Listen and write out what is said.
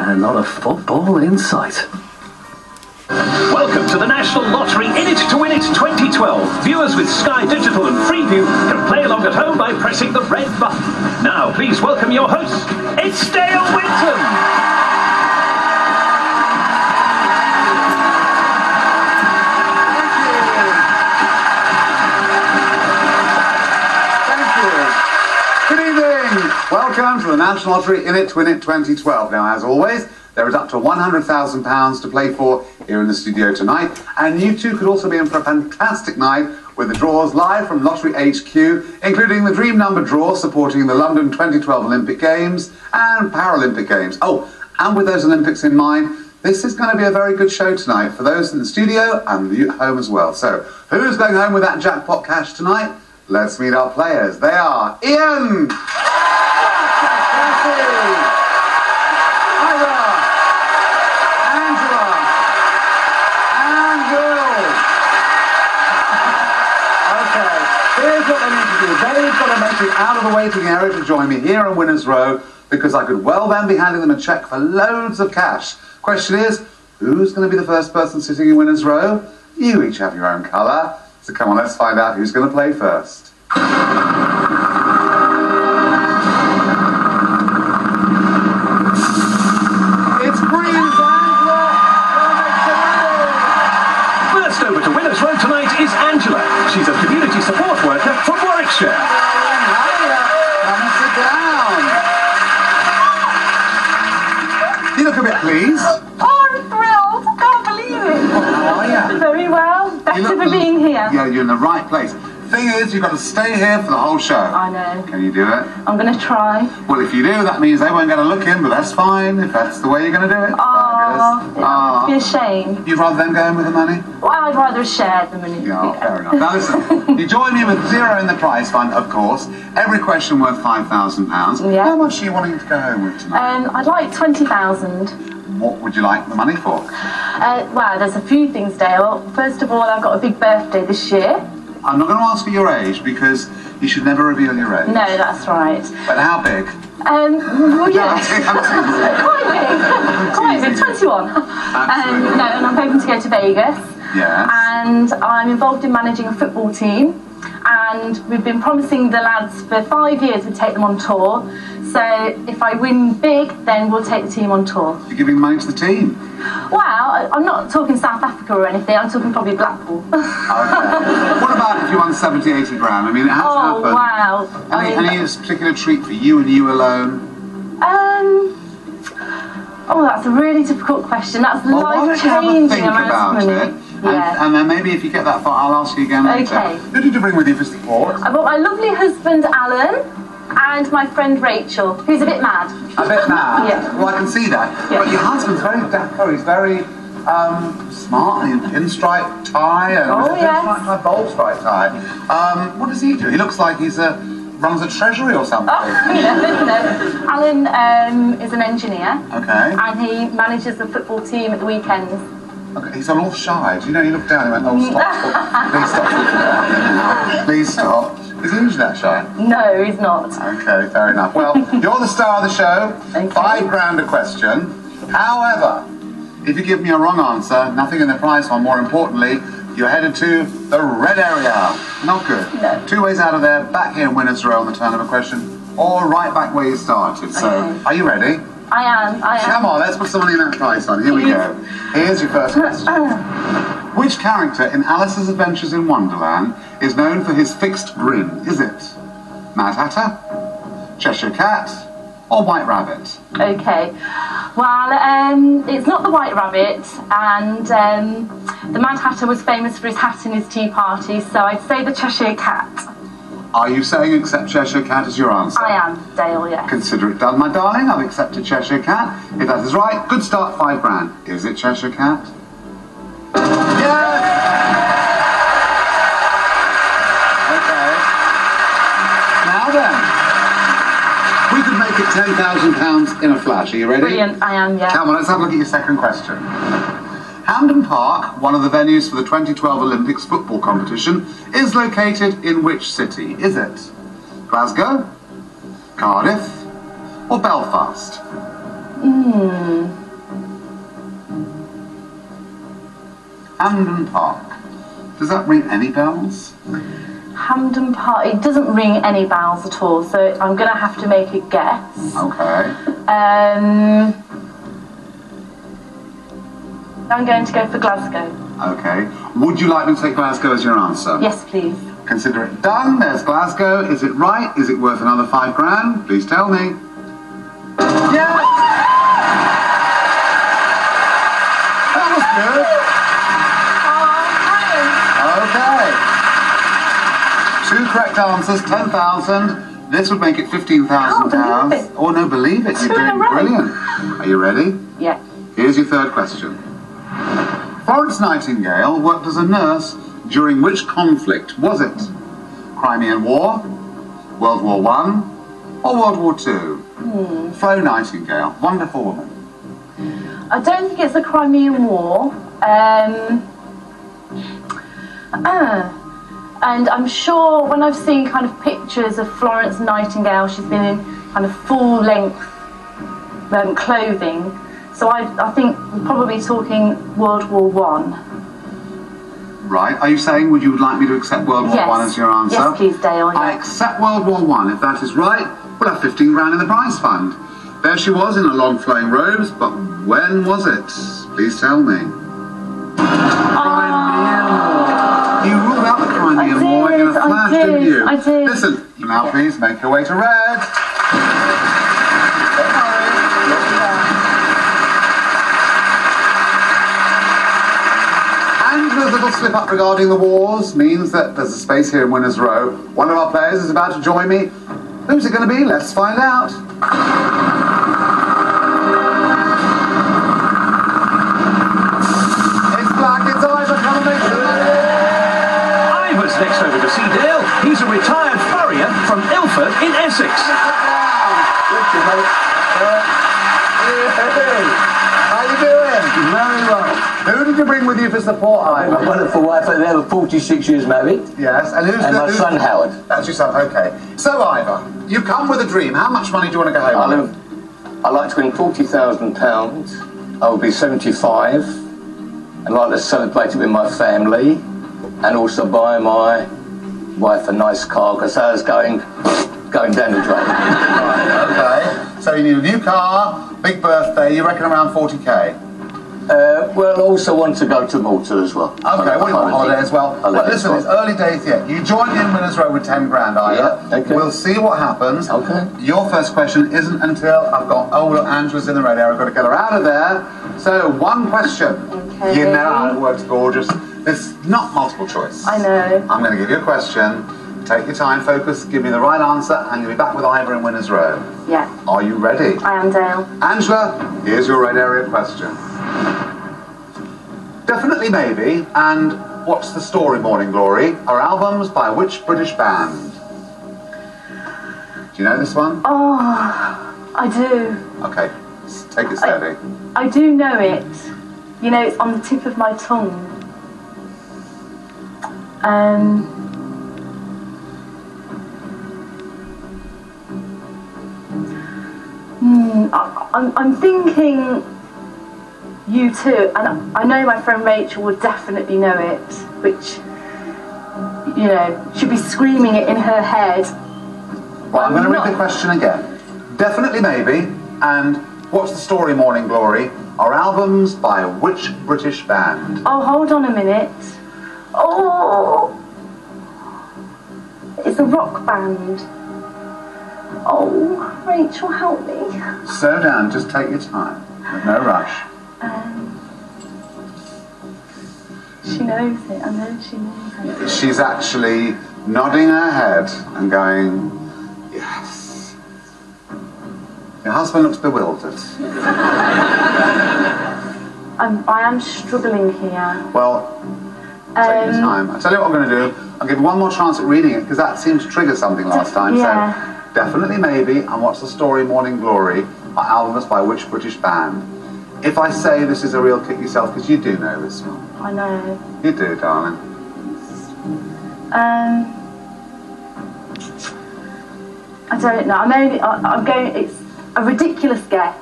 and a lot of football in sight. Welcome to the National Lottery In It to Win It 2012. Viewers with Sky Digital and Freeview can play along at home by pressing the red button. Now, please welcome your hosts. It's Dale Winton. Welcome to the National Lottery In It to Win It 2012. Now, as always, there is up to £100,000 to play for here in the studio tonight, and you too could also be in for a fantastic night with the draws live from Lottery HQ, including the Dream Number draw supporting the London 2012 Olympic Games and Paralympic Games. Oh, and with those Olympics in mind, this is going to be a very good show tonight for those in the studio and you at home as well. So, who's going home with that jackpot cash tonight? Let's meet our players. They are Ian! They've got to make it out of the waiting area to join me here in Winners Row, because I could well then be handing them a cheque for loads of cash. Question is, who's going to be the first person sitting in Winners Row? You each have your own colour, so come on, let's find out who's going to play first. It's green, First over to Winners Row tonight is Angela. She's a community support worker from Warwickshire. Hiya, come and sit down. You look a bit pleased. Oh, I'm thrilled. I can't believe it. How are you? Very well. Better for being here. Yeah, you're in the right place. Thing is, you've got to stay here for the whole show. I know. Can you do it? I'm going to try. Well, if you do, that means they won't get a look in, but that's fine if that's the way you're going to do it. Oh, it would be a shame. You'd rather them go in with the money? Well, I'd rather share the money. Yeah, fair enough. Now listen, you join me with zero in the prize fund, of course. Every question worth £5,000. Yeah. How much are you wanting to go home with tonight? I'd like 20,000. What would you like the money for? Well, there's a few things, Dale. First of all, I've got a big birthday this year. I'm not going to ask for your age because you should never reveal your age. No, that's right. But how big? Well, yeah. Quite big, 21. No, and I'm hoping to go to Vegas. Yeah. And I'm involved in managing a football team. And we've been promising the lads for 5 years we'd take them on tour. So if I win big, then we'll take the team on tour. You're giving money to the team? Well, I'm not talking South Africa or anything, I'm talking probably Blackpool. Okay. What about if you won 70, 80 grand? I mean, it has to happen. Oh, wow. Any particular treat for you and you alone? Oh, that's a really difficult question. That's life-changing amount of money. Yeah. And then maybe if you get that far, I'll ask you again later. Okay. Who did you bring with you for support? I brought my lovely husband, Alan, and my friend Rachel, who's a bit mad. A bit mad? Yeah. Well, I can see that. Yeah. But your husband's very dapper. He's very smart in pinstripe tie and pinstripe bold stripe tie. What does he do? He looks like he's runs a treasury or something. Oh, no. Alan is an engineer. Okay. And he manages the football team at the weekends. Okay, he's on all sides. You know, he looked down and went, oh, stop. Please stop talking about him now. Please stop. Is he usually that shy? No, he's not. Okay, fair enough. Well, you're the star of the show. Okay. £5 grand a question. However, if you give me a wrong answer, nothing in the prize fund, more importantly, you're headed to the red area. Not good. No. 2 ways out of there, back here in Winners Row on the turn of a question, or right back where you started. So, are you ready? I am. Come on, let's put some money in that prize fund. Here we go. Here's your first question. Which character in Alice's Adventures in Wonderland is known for his fixed grin? Is it Mad Hatter, Cheshire Cat, or White Rabbit? Okay. Well, it's not the White Rabbit, and the Mad Hatter was famous for his hat and his tea party, so I'd say the Cheshire Cat. Are you saying accept Cheshire Cat as your answer? I am, Dale, yes. Consider it done, my darling. I've accepted Cheshire Cat. If that is right, good start, £5 grand. Is it Cheshire Cat? Yes! Okay. Now then, we could make it £10,000 in a flash. Are you ready? Brilliant, I am, yeah. Come on, let's have a look at your second question. Hampden Park, one of the venues for the 2012 Olympics football competition, is located in which city? Is it Glasgow, Cardiff, or Belfast? Hampden Park. Does that ring any bells? Hampden Park. It doesn't ring any bells at all, so I'm going to have to make a guess. Okay. I'm going to go for Glasgow. Okay. Would you like me to take Glasgow as your answer? Yes, please. Consider it done. There's Glasgow. Is it right? Is it worth another £5 grand? Please tell me. Yeah! That was good. Okay. 2 correct answers, 10,000. This would make it £15,000. Oh no, believe it. You're doing brilliant. Are you ready? Yeah. Here's your third question. Florence Nightingale worked as a nurse during which conflict? Was it Crimean War, World War I, or World War II? Flo Nightingale, wonderful woman. I don't think it's the Crimean War. And I'm sure when I've seen kind of pictures of Florence Nightingale, she's been in kind of full-length clothing. So I think we're probably talking World War I. Right. Are you saying would you like me to accept World War I as your answer? Yes, please, Dale. I accept World War I. If that is right, we'll have 15 grand in the prize fund. There she was in her long flowing robes, but when was it? Please tell me. Crimean War. You ruled out the Crimean War in a flash, didn't you? I did. Listen, now please make your way to red. Angela's little slip up regarding the wars means that there's a space here in Winners Row. One of our players is about to join me. Who's it going to be? Let's find out. It's black, it's Ivor. Come and make some money. Ivor's next over to see Dale. He's a retired farrier from Ilford in Essex. How you doing? Very well. Who did you bring with you for support, Ivor? My wonderful wife, they were 46 years married. Yes, and who's And my son, Howard. That's your son, okay. So, Ivor, you come with a dream. How much money do you want to go home with? I'd like to win £40,000. I will be 75. I'd like to celebrate it with my family and also buy my wife a nice car because hers going down the drain. Right, okay. So you need a new car, big birthday, you reckon around 40k? Well, I also want to go to Malta as well. Okay, what do you want, holiday as well? Well, listen, it's early days yet. You joined in Winners Row with 10 grand, Ivor. Yeah, okay. We'll see what happens. Okay. Your first question isn't until I've got, oh, look, Angela's in the red area. I've got to get her out of there. So, one question. Okay. You know how it works, gorgeous. It's not multiple choice. I know. I'm going to give you a question. Take your time, focus, give me the right answer, and you'll be back with Ivor in Winners Row. Yeah. Are you ready? I am, Dale. Angela, here's your red area question. Definitely Maybe and What's the Story, Morning Glory are albums by which British band? Do you know this one? Oh, I do. Okay, take it steady. I do know it. You know, it's on the tip of my tongue. I'm thinking U2, and I know my friend Rachel would definitely know it, which, you know, she'd be screaming it in her head. Well, I'm going to read the question again. Definitely Maybe and What's the Story, Morning Glory are albums by which British band? Oh, hold on a minute. Oh, it's a rock band. Oh, Rachel, help me. Slow down, just take your time. There's no rush. She knows it, I know she knows it. She's actually nodding her head and going, yes. Your husband looks bewildered. I am struggling here. Well, take your time. I'll tell you what I'm going to do. I'll give you one more chance at reading it because that seemed to trigger something last time. Yeah. So, Definitely Maybe and What's the Story, Morning Glory are albums by which British band? If I say this is a real kick yourself, because you do know this one. I know. You do, darling. I don't know. I'm going. It's a ridiculous guess.